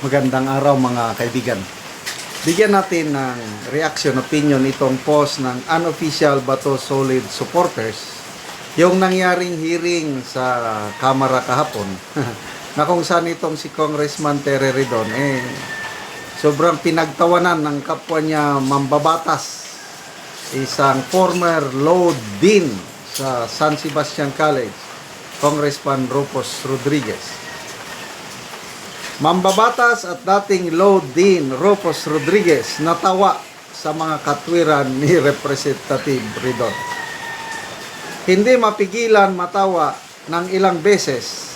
Magandang araw mga kaibigan. Bigyan natin ng reaction opinion itong post ng unofficial Bato Solid supporters yung nangyaring hearing sa Kamara kahapon na kung saan itong si Congressman Terry Ridon sobrang pinagtawanan ng kapwa niya mambabatas, isang former law dean sa San Sebastian College, Congressman Rufus Rodriguez. Mambabatas at dating law dean Rufus Rodriguez natawa sa mga katwiran ni Representative Ridon. Hindi mapigilan matawa ng ilang beses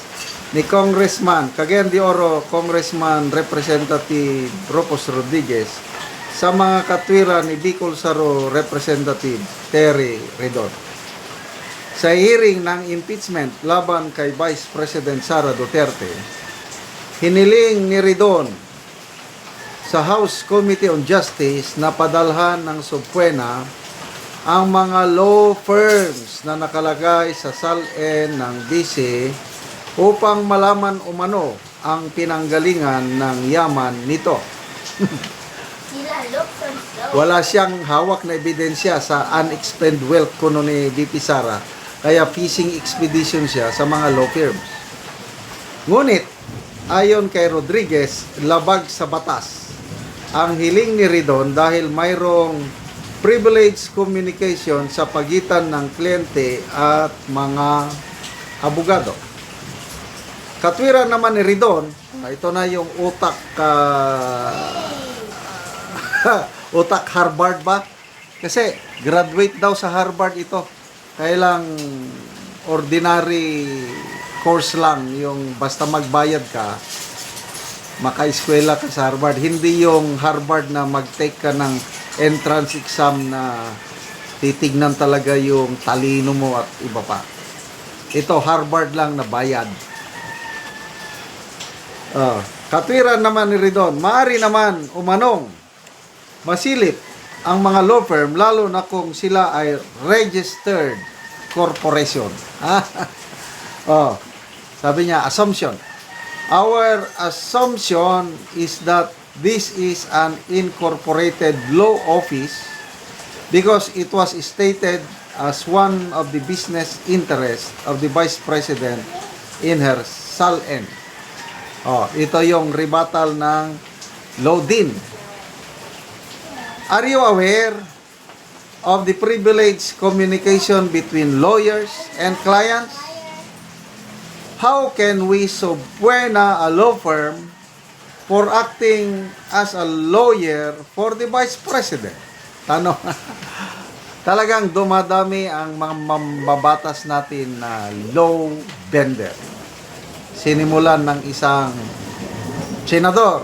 ni Congressman Cagayan de Oro, Congressman Representative Rufus Rodriguez sa mga katwiran ni Bicol Saro Representative Terry Ridon. Sa hearing ng impeachment laban kay Vice President Sara Duterte, hiniling ni Ridon sa House Committee on Justice na padalhan ng subpoena ang mga law firms na nakalagay sa SALN ng BC upang malaman umano ang pinanggalingan ng yaman nito. Wala siyang hawak na ebidensya sa unexplained wealth kuno ni VP Sara, kaya fishing expedition siya sa mga law firms. Ngunit ayon kay Rodriguez, labag sa batas ang hiling ni Ridon dahil mayroong privileged communication sa pagitan ng kliyente at mga abogado. Katwiran naman ni Ridon, ito na yung utak utak Harvard ba? Kasi graduate daw sa Harvard ito. Kailang ordinary course lang, yung basta magbayad ka, maka-eskwela ka sa Harvard. Hindi yung Harvard na mag-take ka ng entrance exam na titignan talaga yung talino mo at iba pa. Ito, Harvard lang na bayad. Katwiran naman ni Ridon, maaari naman umanong masilip ang mga law firm, lalo na kung sila ay registered corporation. Sabi niya, assumption. Our assumption is that this is an incorporated law office because it was stated as one of the business interests of the Vice President in her SALN. Ito yung rebuttal ng law dean. Are you aware of the privileged communication between lawyers and clients? How can we subpoena a law firm for acting as a lawyer for the Vice President? Tanong. Talagang dumadami ang mga mambabatas natin na law bender. Sinimulan ng isang senador.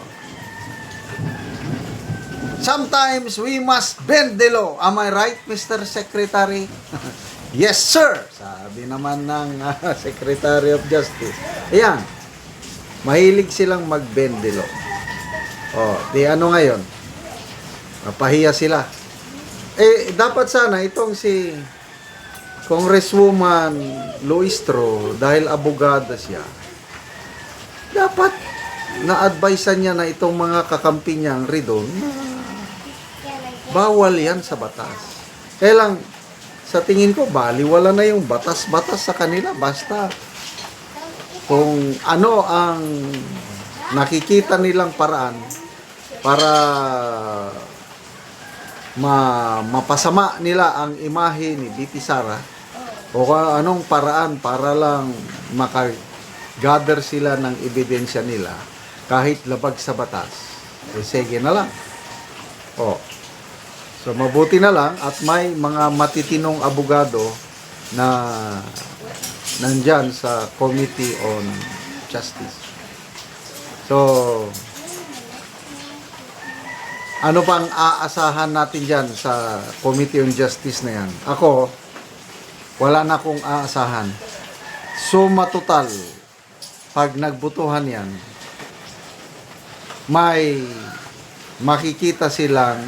Sometimes we must bend the law. Am I right, Mr. Secretary? Yes, sir! Sabi naman ng Secretary of Justice. Ayan. Mahilig silang mag-bend the law. Di ano ngayon? Mapahiya sila. Dapat sana itong si Congresswoman Luistro, dahil abogada siya, dapat na-advisean niya na itong mga kakampi niyang Ridon bawal yan sa batas. Kaya lang, sa tingin ko, baliwala na yung batas-batas sa kanila. Basta kung ano ang nakikita nilang paraan para mapasama nila ang imahe ni VP Sara, o anong paraan para lang makagather sila ng ebidensya nila kahit labag sa batas, sige na lang. So mabuti na lang at may mga matitinong abogado na nandyan sa Committee on Justice. So ano pang aasahan natin dyan sa Committee on Justice na yan? Ako, wala na akong aasahan. Suma total, pag nagbutuhan yan, may makikita silang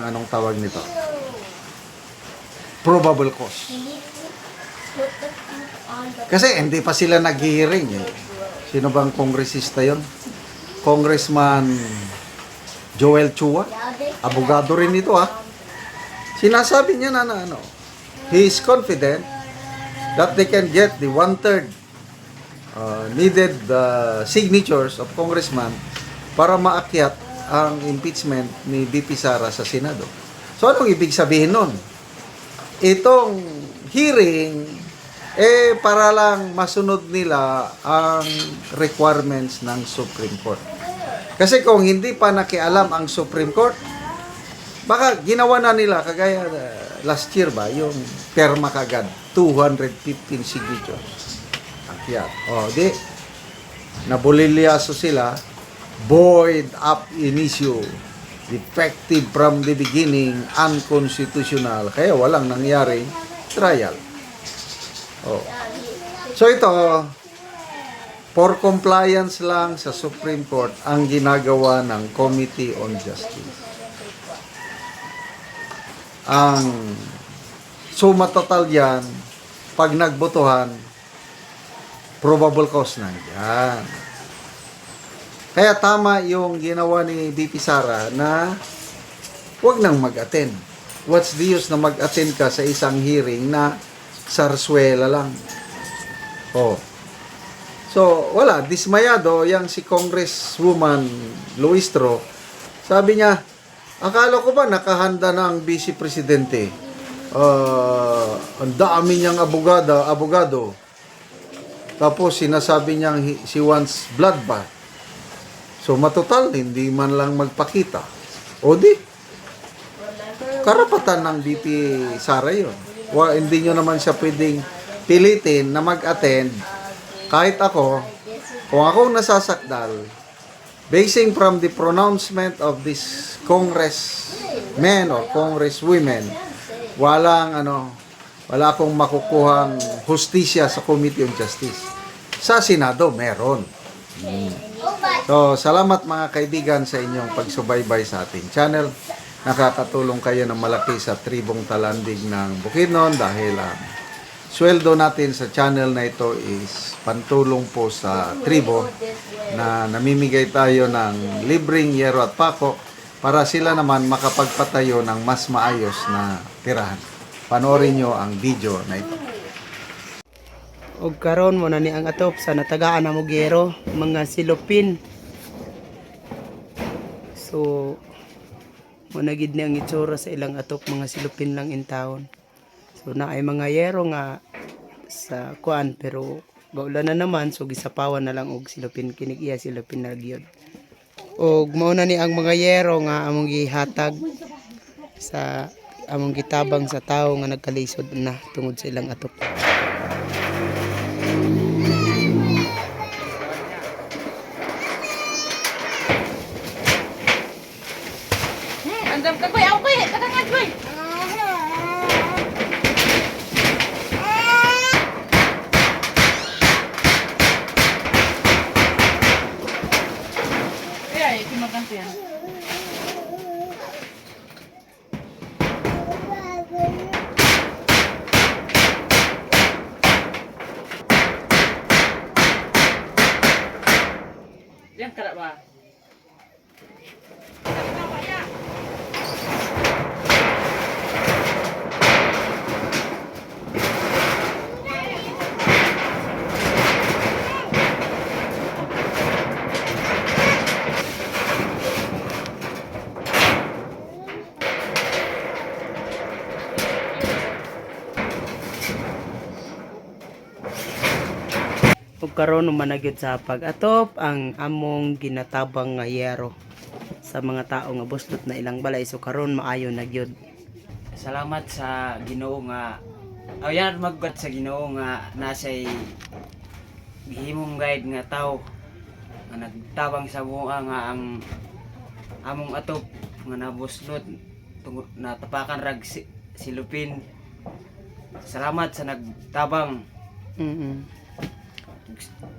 anong tawag nito? Probable cause. Kasi hindi pa sila nag-hearing eh. Sino bang kongresista yon? Congressman Joel Chua. Abogado rin ito Sinasabi niya na ano, he is confident that they can get the one-third needed signatures of congressman para maakyat ang impeachment ni VP Sara sa Senado. So anong ibig sabihin nun? Itong hearing para lang masunod nila ang requirements ng Supreme Court. Kasi kung hindi pa nakialam ang Supreme Court, baka ginawa na nila kagaya last year ba, yung perma kagad, 215 signatures. Akyat. Di, nabulilyaso sila, void ab initio, defective from the beginning, unconstitutional, kaya walang nangyari trial. So ito, for compliance lang sa Supreme Court ang ginagawa ng Committee on Justice. Ang suma total yan, pag nagbotohan, probable cause nandiyan. Kaya tama yung ginawa ni VP Sara na huwag nang mag-attend. What's the use na mag-attend ka sa isang hearing na sarswela lang? So, wala. Dismayado yang si Congresswoman Luistro. Sabi niya, akala ko ba nakahanda na ang Vice Presidente? Ang dami niyang abogado. Tapos sinasabi niyang she wants bloodbath. So matotal, hindi man lang magpakita. O di, karapatan ng VP Sara yun. Hindi nyo naman siya pwedeng pilitin na mag-attend. Kahit ako, kung ako nasasakdal, basing from the pronouncement of this congressmen or congresswomen, wala akong makukuhang hustisya sa Committee on Justice. Sa Senado, meron. So, salamat mga kaibigan sa inyong pagsubaybay sa ating channel. Nakakatulong kayo ng malaki sa tribong talandig ng Bukidnon dahil sweldo natin sa channel na ito is pantulong po sa tribo na namimigay tayo ng libreng yero at pako para sila naman makapagpatayo ng mas maayos na tirahan. Panoorin nyo ang video na ito. Og karon mo na ni ang atop sa natagaan na Mugero, mga silupin. So mo na gid ni ang itsura sa ilang atop, mga silupin lang in town. So na ay mga yero nga sa kuan, pero gaulan na naman, so gisapawan na lang og silupin, kinig iya silupin na gyud. Og mao na ni ang mga yero nga among gihatag sa among gitabang sa tawo nga nagkalisod na tungod sa ilang atop. Andam ka koy, ako koy, takangan koy. Ay, kimaganti yan. Yan kara ba? Ug karon managyud sa pag-atop ang among ginatabang nga yero sa mga tao nga bustot na ilang balay. So karon maayo na gyud. Salamat sa Ginoo nga ayan magbat sa Ginoo nga nasay gihimong guide nga tao nga nagtabang sa bunga nga ang among atop nga nabuslot tungod natapakan rag silupin. Salamat sa nagtabang.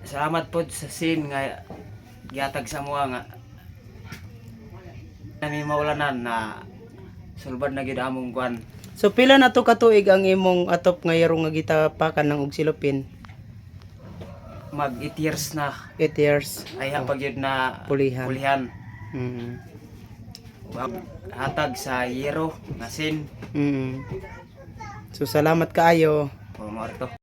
Salamat po sa sin nga gihatag sa mga nga nami maulanan na sulbad na gid among kwan. So pila na to katuig ang imong atop nga yero nga gitapakan ng og silupin? mag 8 years na 8 years. ay hapag yun na Pulihan. pulihan. Mm. Hatag sa yero, nasin, Mm. So salamat kaayo. o mga to.